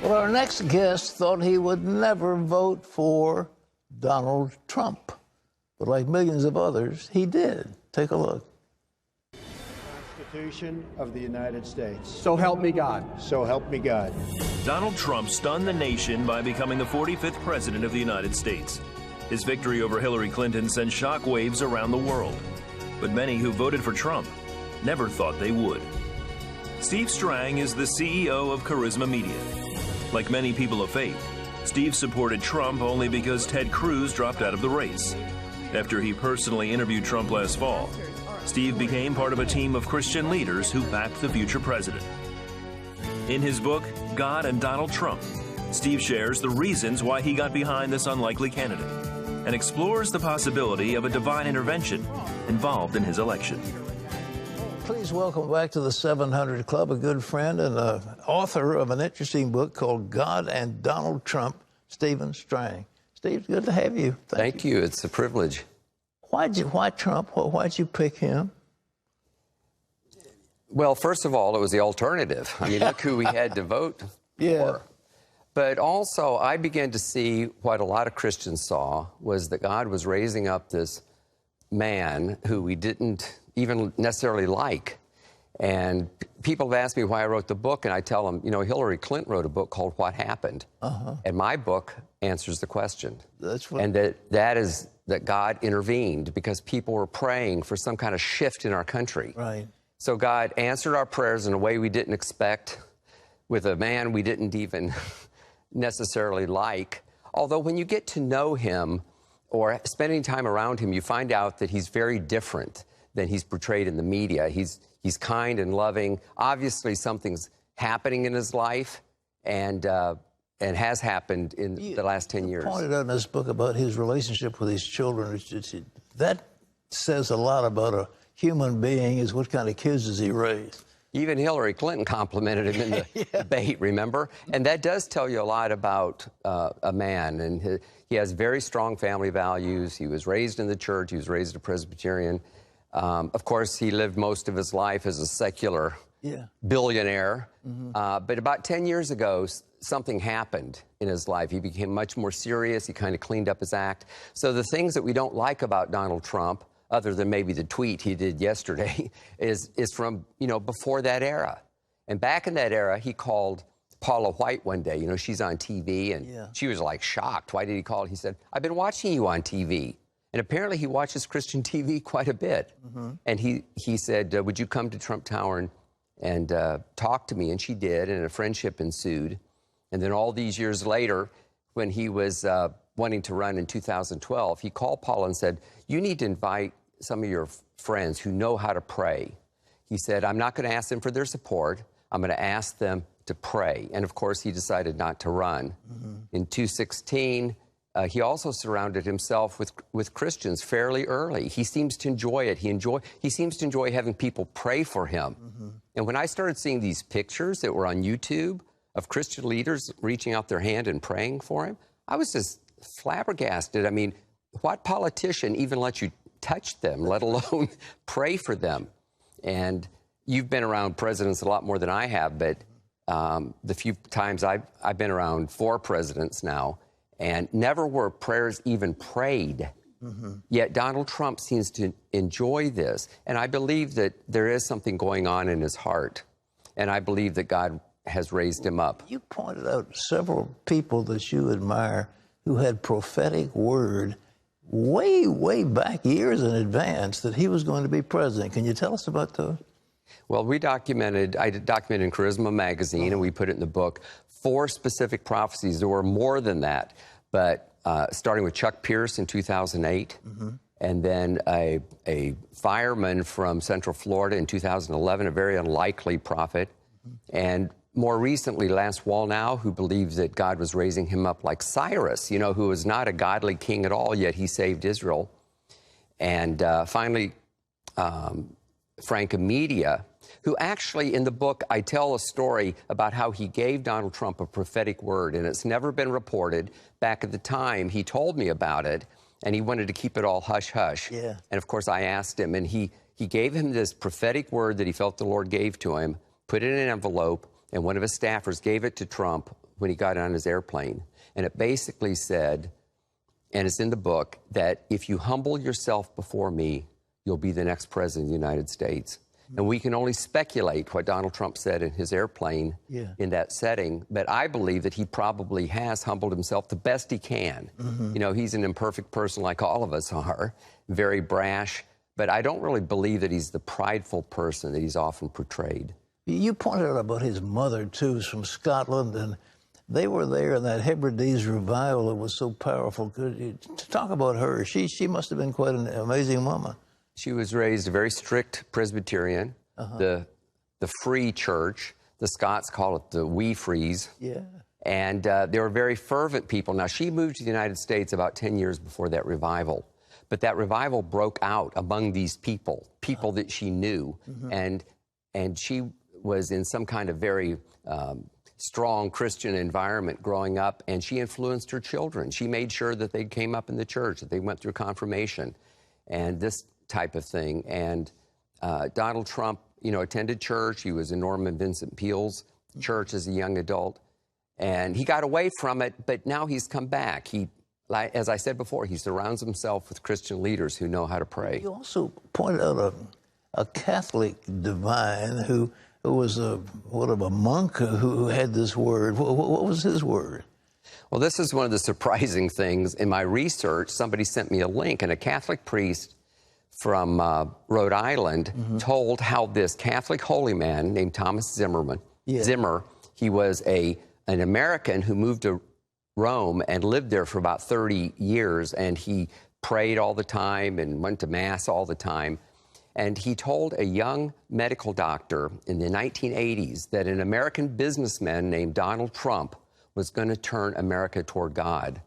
Well, our next guest thought he would never vote for Donald Trump. But like millions of others, he did. Take a look. Constitution of the United States. So help me God. So help me God. Donald Trump stunned the nation by becoming the 45th president of the United States. His victory over Hillary Clinton sent shockwaves around the world. But many who voted for Trump never thought they would. Steve Strang is the CEO of Charisma Media. Like many people of faith, Steve supported Trump only because Ted Cruz dropped out of the race. After he personally interviewed Trump last fall, Steve became part of a team of Christian leaders who backed the future president. In his book, God and Donald Trump, Steve shares the reasons why he got behind this unlikely candidate and explores the possibility of a divine intervention involved in his election. Please welcome back to the 700 Club a good friend and author of an interesting book called God and Donald Trump, Stephen Strang. Steve, good to have you. Thank you. It's a privilege. Why Trump? Why'd you pick him? Well, first of all, it was the alternative. I mean, look who we had to vote for. But also, I began to see what a lot of Christians saw was that God was raising up this man who we didn't even necessarily like. And people have asked me why I wrote the book, and I tell them, you know, Hillary Clinton wrote a book called What Happened. And my book answers the question. That's what... And that is that God intervened because people were praying for some kind of shift in our country. Right. So God answered our prayers in a way we didn't expect, with a man we didn't even necessarily like. Although when you get to know him or spending time around him, you find out that he's very different than he's portrayed in the media. He's kind and loving. Obviously, something's happening in his life, and has happened in the last 10 years. You pointed out in this book about his relationship with his children. That says a lot about a human being, is what kind of kids does he raise. Even Hillary Clinton complimented him in the debate, remember? And that does tell you a lot about a man. And he has very strong family values. He was raised in the church. He was raised a Presbyterian. Of course, he lived most of his life as a secular billionaire. But about 10 years ago, something happened in his life. He became much more serious. He kind of cleaned up his act. So the things that we don't like about Donald Trump, other than maybe the tweet he did yesterday, is from, you know, before that era. And back in that era, he called Paula White one day. You know, she's on TV, and she was like shocked. Why did he call? He said, "I've been watching you on TV." And apparently he watches Christian TV quite a bit. And he said, would you come to Trump Tower and talk to me? And she did, and a friendship ensued. And then all these years later, when he was wanting to run in 2012, he called Paula and said, you need to invite some of your friends who know how to pray. He said, I'm not going to ask them for their support. I'm going to ask them to pray. And of course, he decided not to run. In 2016, he also surrounded himself with Christians fairly early. He seems to enjoy it. He seems to enjoy having people pray for him. And when I started seeing these pictures that were on YouTube of Christian leaders reaching out their hand and praying for him, I was just flabbergasted. I mean, what politician even lets you touch them, let alone pray for them? And you've been around presidents a lot more than I have, but the few times I've been around 4 presidents now, and never were prayers even prayed. Yet Donald Trump seems to enjoy this. And I believe that there is something going on in his heart. And I believe that God has raised him up. You pointed out several people that you admire who had prophetic word way, way back, years in advance, that he was going to be president. Can you tell us about those? Well, I documented in Charisma magazine, and we put it in the book, 4 specific prophecies. There were more than that, but starting with Chuck Pierce in 2008, and then a fireman from Central Florida in 2011, a very unlikely prophet, and more recently, Lance Wallnau, who believed that God was raising him up like Cyrus, you know, who was not a godly king at all, yet he saved Israel. And finally, Frank Amedia, who actually, in the book, I tell a story about how he gave Donald Trump a prophetic word, and it's never been reported. Back at the time, he told me about it, and he wanted to keep it all hush-hush. And, of course, I asked him, and he gave him this prophetic word that he felt the Lord gave to him, put it in an envelope, and one of his staffers gave it to Trump when he got on his airplane. And it basically said, and it's in the book, that if you humble yourself before me, you'll be the next president of the United States. And we can only speculate what Donald Trump said in his airplane in that setting. But I believe that he probably has humbled himself the best he can. You know, he's an imperfect person like all of us are, very brash. But I don't really believe that he's the prideful person that he's often portrayed. You pointed out about his mother, too, who's from Scotland, and they were there in that Hebrides revival that was so powerful. Could you talk about her? She must have been quite an amazing woman. She was raised a very strict Presbyterian, the Free Church. The Scots call it the Wee Frees. Yeah. And they were very fervent people. Now, she moved to the United States about 10 years before that revival. But that revival broke out among these people that she knew. And she was in some kind of very strong Christian environment growing up, and she influenced her children. She made sure that they came up in the church, that they went through confirmation. And this type of thing. And Donald Trump, you know, attended church. He was in Norman Vincent Peale's church as a young adult. And he got away from it, but now he's come back. He, as I said before, he surrounds himself with Christian leaders who know how to pray. You also pointed out a Catholic divine who was a monk who had this word. What was his word? Well, this is one of the surprising things. In my research, somebody sent me a link, and a Catholic priest from Rhode Island told how this Catholic holy man named Thomas Zimmer, he was an American who moved to Rome and lived there for about 30 years, and he prayed all the time and went to Mass all the time. And he told a young medical doctor in the 1980s that an American businessman named Donald Trump was going to turn America toward God.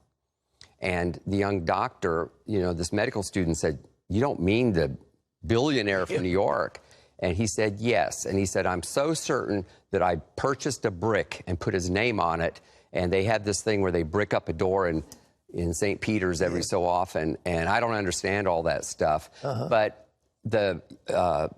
And the young doctor, you know, this medical student said, "You don't mean the billionaire from New York?" And he said, "Yes." And he said, "I'm so certain that I purchased a brick and put his name on it." And they had this thing where they brick up a door in St. Peter's every so often. And I don't understand all that stuff. But the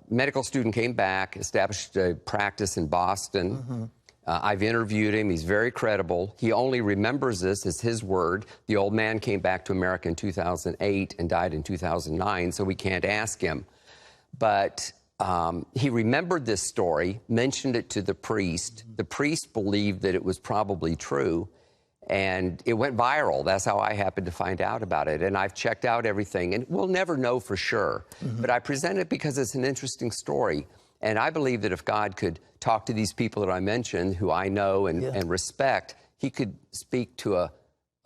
medical student came back, established a practice in Boston. I've interviewed him. He's very credible. He only remembers this as his word. The old man came back to America in 2008 and died in 2009, so we can't ask him. But he remembered this story, mentioned it to the priest. The priest believed that it was probably true, and it went viral. That's how I happened to find out about it. And I've checked out everything, and we'll never know for sure. But I present it because it's an interesting story. And I believe that if God could talk to these people that I mentioned, who I know and respect, he could speak to a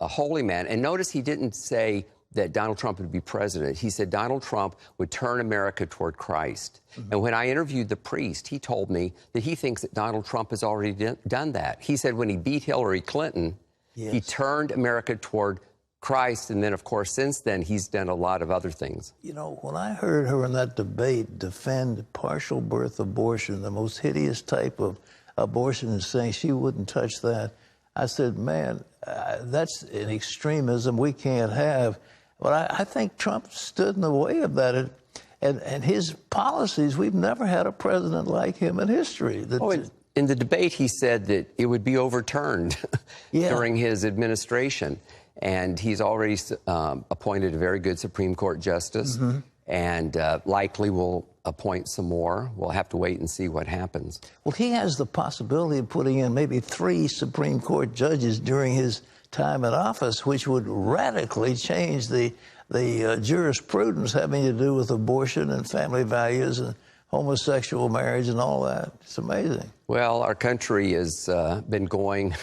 holy man. And notice he didn't say that Donald Trump would be president. He said Donald Trump would turn America toward Christ. And when I interviewed the priest, he told me that he thinks that Donald Trump has already done that. He said when he beat Hillary Clinton, he turned America toward Christ, and then, of course, since then, he's done a lot of other things. You know, when I heard her in that debate defend partial birth abortion, the most hideous type of abortion, and saying she wouldn't touch that, I said, man, that's an extremism we can't have. But I think Trump stood in the way of that. And his policies, we've never had a president like him in history. In the debate, he said that it would be overturned during his administration. And he's already appointed a very good Supreme Court justice, and likely will appoint some more. We'll have to wait and see what happens. Well, he has the possibility of putting in maybe 3 Supreme Court judges during his time in office, which would radically change the jurisprudence having to do with abortion and family values and homosexual marriage and all that. It's amazing. Well, our country has been going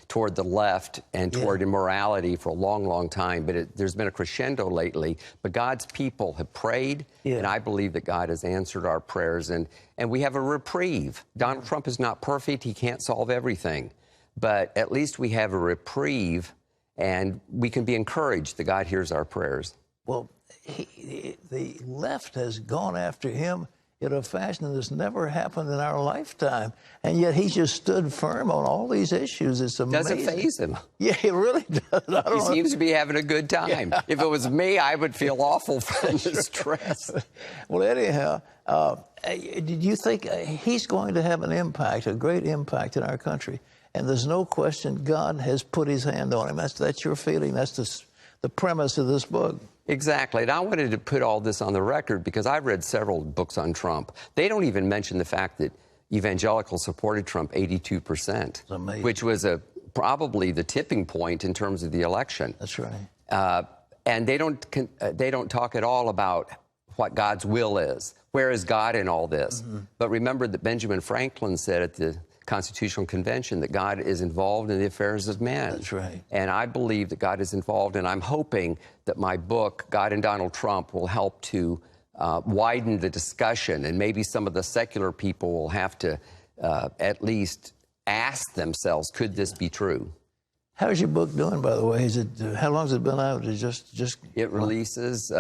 toward the left and toward immorality for a long, long time, but there's been a crescendo lately. But God's people have prayed, and I believe that God has answered our prayers, and we have a reprieve. Donald Trump is not perfect. He can't solve everything. But at least we have a reprieve, and we can be encouraged that God hears our prayers. Well, the left has gone after him in a fashion that's never happened in our lifetime. And yet he just stood firm on all these issues. It's amazing. Doesn't faze him. Yeah, it really does. He seems to be having a good time. Yeah. If it was me, I would feel awful from the stress. Well, anyhow, did you think he's going to have an impact, a great impact in our country? And there's no question God has put his hand on him. That's your feeling. That's the premise of this book. Exactly. And I wanted to put all this on the record because I've read several books on Trump. They don't even mention the fact that evangelicals supported Trump 82%, amazing. which was probably the tipping point in terms of the election. That's right. And they don't talk at all about what God's will is. Where is God in all this? Mm-hmm. But remember that Benjamin Franklin said at the Constitutional Convention that God is involved in the affairs of man. That's right. And I believe that God is involved, and I'm hoping that my book, God and Donald Trump, will help to widen the discussion, and maybe some of the secular people will have to at least ask themselves, could this be true? How's your book doing, by the way? Is it how long has it been out? It releases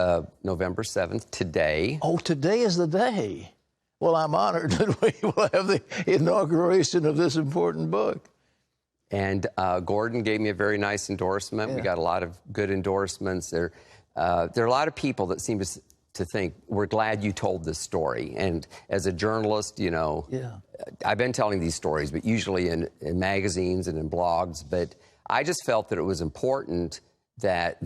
November 7th, today. Oh, today is the day. Well, I'm honored that we will have the inauguration of this important book. And Gordon gave me a very nice endorsement. Yeah. We got a lot of good endorsements. There are a lot of people that seem to think, we're glad you told this story. And as a journalist, you know, I've been telling these stories, but usually in magazines and in blogs. But I just felt that it was important that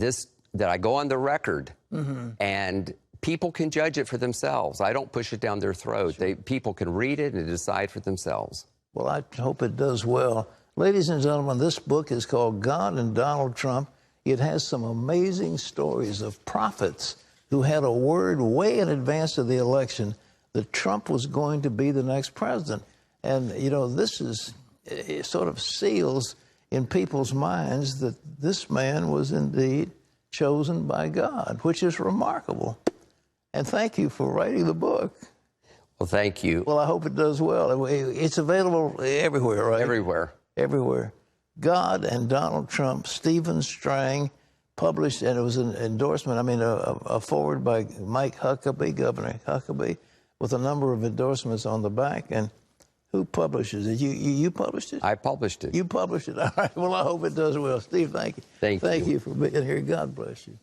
I go on the record and people can judge it for themselves. I don't push it down their throat. Sure. People can read it and decide for themselves. Well, I hope it does well. Ladies and gentlemen, this book is called God and Donald Trump. It has some amazing stories of prophets who had a word way in advance of the election that Trump was going to be the next president. And, you know, it sort of seals in people's minds that this man was indeed chosen by God, which is remarkable. And thank you for writing the book. Well, thank you. Well, I hope it does well. It's available everywhere, right? Everywhere. Everywhere. God and Donald Trump, Stephen Strang, published, and it was an endorsement, a forward by Mike Huckabee, Governor Huckabee, with a number of endorsements on the back. And who publishes it? You published it? I published it. You published it. All right. Well, I hope it does well. Steve, thank you. Thank you. Thank you for being here. God bless you.